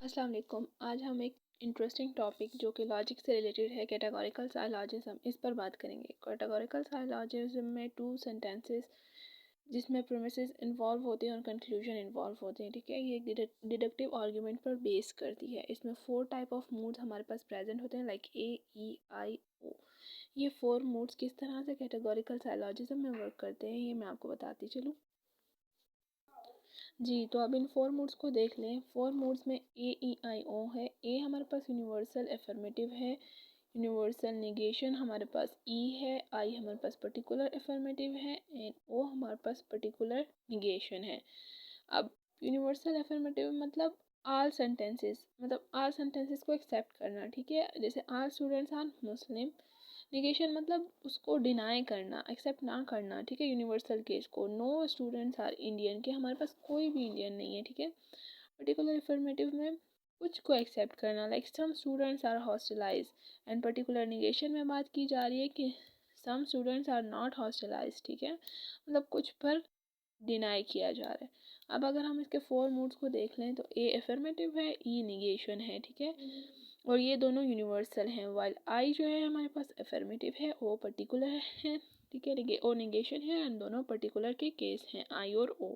अस्सलाम वालेकुम। आज हम एक इंटरेस्टिंग टॉपिक जो कि लॉजिक से रिलेटेड है, कैटेगोरिकल साइलॉजिज्म, इस पर बात करेंगे। कैटेगोरिकल साइलॉजिज्म में टू सेंटेंसेस जिसमें प्रीमिसेस इन्वॉल्व होते हैं और कंक्लूजन इन्वॉल्व होते हैं, ठीक है। ये एक डिडक्टिव आर्ग्यूमेंट पर बेस करती है। इसमें 4 टाइप ऑफ मूड्स हमारे पास प्रेजेंट होते हैं, लाइक ए, ई, आई, ओ। ये 4 मूड्स किस तरह से कैटेगोरिकल साइलॉजिज्म में वर्क करते हैं, ये मैं आपको बताती चलूँ। जी, तो अब इन 4 मूड्स को देख लें। 4 मूड्स में ए, ई, आई, ओ है। ए हमारे पास यूनिवर्सल एफर्मेटिव है, यूनिवर्सल नेगेशन हमारे पास ई है, आई हमारे पास पर्टिकुलर एफर्मेटिव है, एंड ओ हमारे पास पर्टिकुलर निगेशन है। अब यूनिवर्सल एफर्मेटिव मतलब आल सेंटेंसेस को एक्सेप्ट करना, ठीक है। जैसे आल स्टूडेंट्स आर मुस्लिम। निगेशन मतलब उसको डिनाई करना, एक्सेप्ट ना करना, ठीक है। यूनिवर्सल केस को नो स्टूडेंट्स आर इंडियन, के हमारे पास कोई भी इंडियन नहीं है, ठीक है। पर्टिकुलर अफर्मेटिव में कुछ को एक्सेप्ट करना, like some students are hostelised. And particular negation में बात की जा रही है कि some students are not hostelised, ठीक है। मतलब कुछ पर डिनाई किया जा रहा है। अब अगर हम इसके 4 मूड्स को देख लें तो ए अफर्मेटिव है, ई निगेशन है, ठीक है। और ये दोनों यूनिवर्सल हैं, वाइल आई जो है हमारे पास अफर्मेटिव है, ओ पर्टिकुलर है, ठीक है। ओ निगेशन है, एंड दोनों पर्टिकुलर के केस हैं, आई और ओ।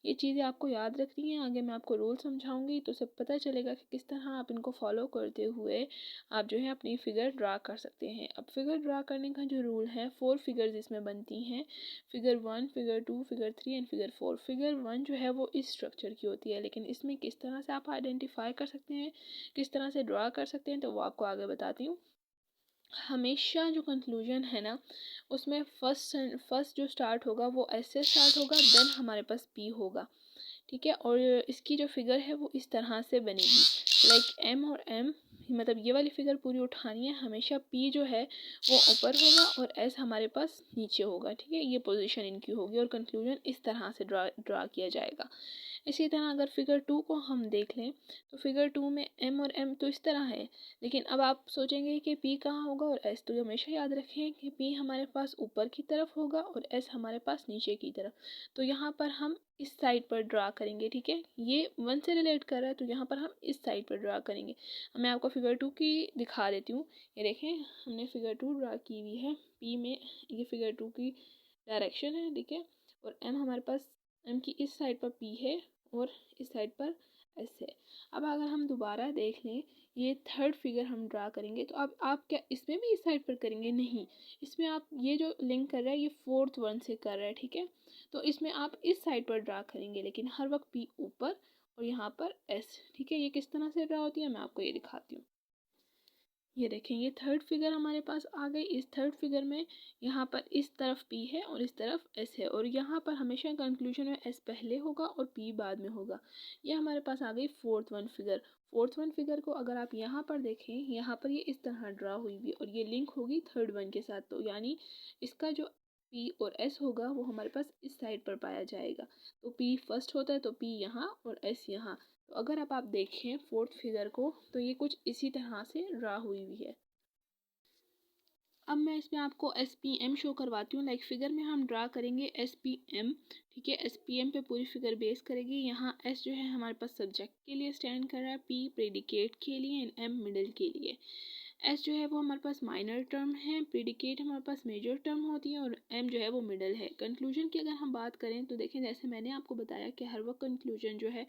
ये चीज़ें आपको याद रखनी है। आगे मैं आपको रूल समझाऊंगी तो सब पता चलेगा कि किस तरह आप इनको फॉलो करते हुए आप जो है अपनी फिगर ड्रा कर सकते हैं। अब फिगर ड्रा करने का जो रूल है, 4 फिगर्स इसमें बनती हैं, figure 1, figure 2, figure 3 and figure 4। Figure 1 जो है वो इस स्ट्रक्चर की होती है, लेकिन इसमें किस तरह से आप आइडेंटिफाई कर सकते हैं, किस तरह से ड्रा कर सकते हैं, तो वो आपको आगे बताती हूँ। हमेशा जो कंक्लूजन है ना, उसमें फर्स्ट जो स्टार्ट होगा वो एस से स्टार्ट होगा, देन हमारे पास पी होगा, ठीक है। और इसकी जो फिगर है वो इस तरह से बनेगी, लाइक एम और एम, मतलब ये वाली फिगर पूरी उठानी है। हमेशा पी जो है वो ऊपर होगा और एस हमारे पास नीचे होगा, ठीक है। ये पोजीशन इनकी होगी और कंक्लूजन इस तरह से ड्रा किया जाएगा। इसी तरह अगर फिगर 2 को हम देख लें तो फिगर 2 में एम और एम तो इस तरह है, लेकिन अब आप सोचेंगे कि पी कहाँ होगा और एस, तो हमेशा याद रखें कि पी हमारे पास ऊपर की तरफ होगा और एस हमारे पास नीचे की तरफ। तो यहाँ पर हम इस साइड पर ड्रा करेंगे, ठीक है। ये 1 से रिलेट कर रहा है तो यहाँ पर हम इस साइड पर ड्रा करेंगे। मैं आपको फिगर 2 की दिखा देती हूँ। ये देखें, हमने फिगर 2 ड्रा की हुई है। पी में ये फिगर 2 की डायरेक्शन है, ठीक है। और एम हमारे पास, एम की इस साइड पर पी है और इस साइड पर एस है। अब अगर हम दोबारा देख लें, ये थर्ड फिगर हम ड्रा करेंगे, तो अब आप क्या इसमें भी इस साइड पर करेंगे? नहीं, इसमें आप ये जो लिंक कर रहा है ये 4th वन से कर रहा है, ठीक है। तो इसमें आप इस साइड पर ड्रा करेंगे, लेकिन हर वक्त पी ऊपर और यहाँ पर एस, ठीक है। ये किस तरह से ड्रा होती है मैं आपको ये दिखाती हूँ। ये देखें, ये थर्ड फिगर हमारे पास आ गई। इस थर्ड फिगर में यहाँ पर इस तरफ पी है और इस तरफ एस है, और यहाँ पर हमेशा कंक्लूजन में एस पहले होगा और पी बाद में होगा। ये हमारे पास आ गई 4th one figure. 4th one figure को अगर आप यहाँ पर देखें, यहाँ पर ये इस तरह ड्रा हुई हुई और ये लिंक होगी थर्ड वन के साथ, तो यानी इसका जो पी और एस होगा वो हमारे पास इस साइड पर पाया जाएगा। तो पी फर्स्ट होता है तो पी यहाँ और एस यहाँ। तो अगर अब आप देखें 4th फिगर को तो ये कुछ इसी तरह से ड्रा हुई हुई है। अब मैं इसमें आपको एस पी एम शो करवाती हूँ। लाइक फिगर में हम ड्रा करेंगे एस पी एम, ठीक है। एस पी एम पे पूरी फिगर बेस करेगी। यहाँ एस जो है हमारे पास सब्जेक्ट के लिए स्टैंड कर रहा है, पी प्रेडिकेट के लिए एंड एम मिडिल के लिए। एस जो है वो हमारे पास माइनर टर्म है, प्रेडिकेट हमारे पास मेजर टर्म होती है और एम जो है वो मिडल है। कंक्लूजन की अगर हम बात करें तो देखें, जैसे मैंने आपको बताया कि हर वक्त कंक्लूजन जो है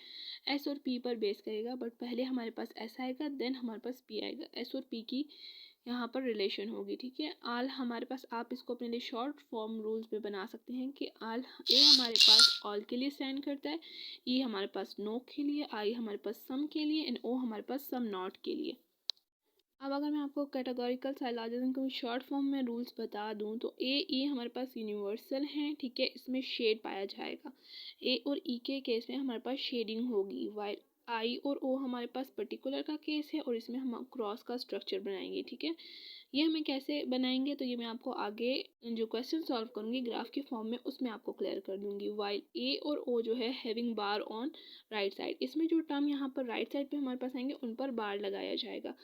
एस और पी पर बेस करेगा, बट पहले हमारे पास एस आएगा, देन हमारे पास पी आएगा। एस और पी की यहाँ पर रिलेशन होगी, ठीक है। आल हमारे पास, आप इसको अपने लिए शॉर्ट फॉर्म रूल्स में बना सकते हैं कि आल ए हमारे पास ऑल के लिए स्टैंड करता है, ई हमारे पास नो के लिए, आई हमारे पास सम के लिए एंड ओ हमारे पास सम नॉट के लिए। अब अगर मैं आपको कैटेगोरिकल साइलॉजिज्म को शॉर्ट फॉर्म में रूल्स बता दूं तो ए ई हमारे पास यूनिवर्सल हैं, ठीक है। इसमें शेड पाया जाएगा। ए और ई के केस में हमारे पास शेडिंग होगी, वाइल आई और ओ हमारे पास पर्टिकुलर का केस है और इसमें हम क्रॉस का स्ट्रक्चर बनाएंगे, ठीक है। ये हमें कैसे बनाएंगे तो ये मैं आपको आगे जो क्वेश्चन सॉल्व करूँगी ग्राफ के फॉर्म में उसमें आपको क्लियर कर दूंगी। वाइल ए और ओ जो है having bar on right side, इसमें जो टर्म यहाँ पर राइट साइड पे हमारे पास आएंगे उन पर बार लगाया जाएगा।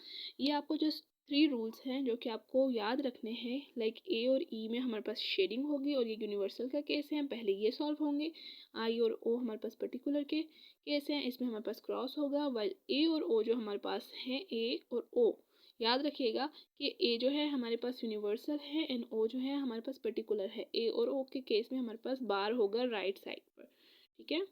ये आपको जो 3 रूल्स हैं जो कि आपको याद रखने हैं। लाइक ए और ई में हमारे पास शेडिंग होगी और ये यूनिवर्सल का केस है, हम पहले ये सॉल्व होंगे। आई और ओ हमारे पास पर्टिकुलर के केस हैं, इसमें हमारे पास क्रॉस होगा। वाइल ए और ओ जो हमारे पास हैं, ए और ओ, याद रखिएगा कि ए जो है हमारे पास यूनिवर्सल है एंड ओ जो है हमारे पास पर्टिकुलर है। ए और ओ के केस में हमारे पास बार होगा राइट साइड पर, ठीक है।